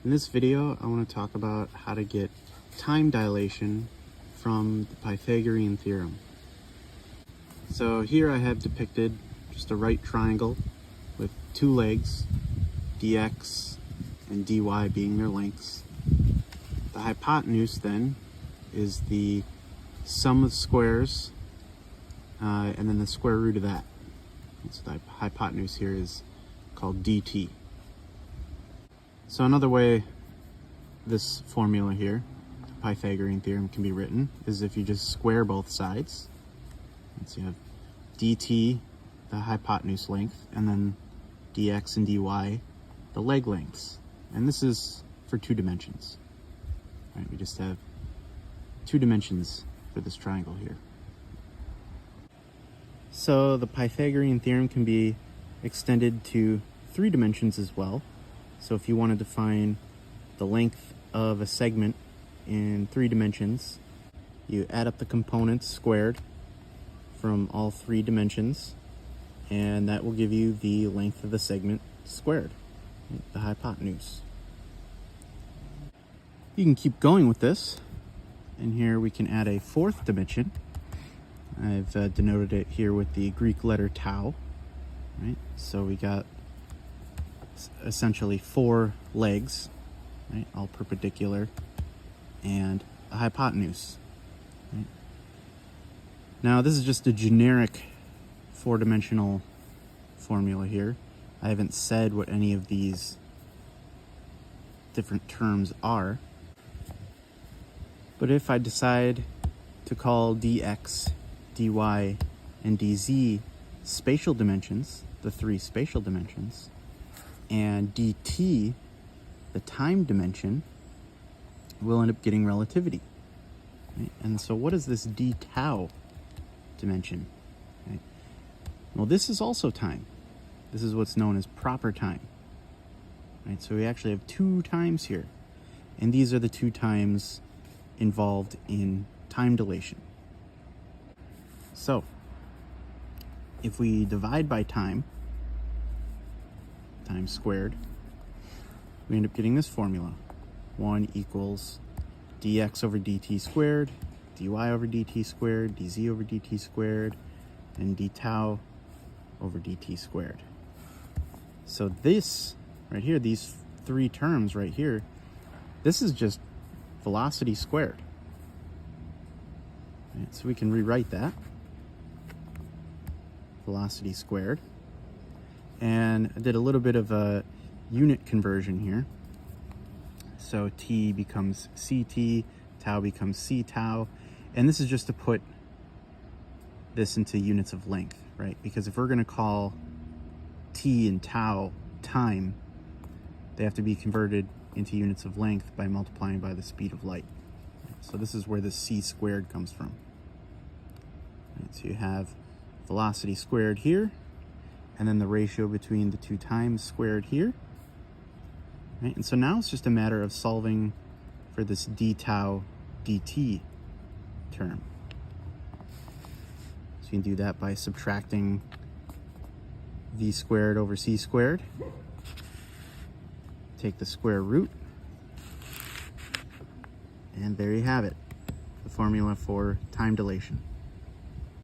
In this video, I want to talk about how to get time dilation from the Pythagorean Theorem. So here I have depicted just a right triangle with two legs, dx and dy being their lengths. The hypotenuse then is the sum of squares and then the square root of that. So the hypotenuse here is called dt. So another way this formula here, the Pythagorean theorem, can be written is if you just square both sides. So you have dt, the hypotenuse length, and then dx and dy, the leg lengths. And this is for two dimensions. Right, we just have two dimensions for this triangle here. So the Pythagorean theorem can be extended to three dimensions as well. So if you wanted to find the length of a segment in three dimensions, you add up the components squared from all three dimensions, and that will give you the length of the segment squared, the hypotenuse. You can keep going with this, and here we can add a fourth dimension. I've denoted it here with the Greek letter tau, right? So we got essentially four legs, right, all perpendicular, and a hypotenuse. Right? Now this is just a generic four-dimensional formula here. I haven't said what any of these different terms are, but if I decide to call dx, dy, and dz spatial dimensions, the three spatial dimensions, and dt, the time dimension, we'll end up getting relativity. Right? And so what is this d tau dimension? Right? Well, this is also time. This is what's known as proper time. Right? So we actually have two times here. And these are the two times involved in time dilation. So if we divide by time squared, we end up getting this formula. 1 equals dx over dt squared, dy over dt squared, dz over dt squared, and d tau over dt squared. So this right here, these three terms right here, this is just velocity squared. Right, so we can rewrite that. Velocity squared. And I did a little bit of a unit conversion here. So t becomes ct, tau becomes c tau, and this is just to put this into units of length, right? Because if we're going to call t and tau time, they have to be converted into units of length by multiplying by the speed of light. So this is where the c squared comes from. Right, so you have velocity squared here, and then the ratio between the two times squared here. Right? And so now it's just a matter of solving for this d tau dt term. So you can do that by subtracting v squared over c squared. Take the square root, and there you have it, the formula for time dilation.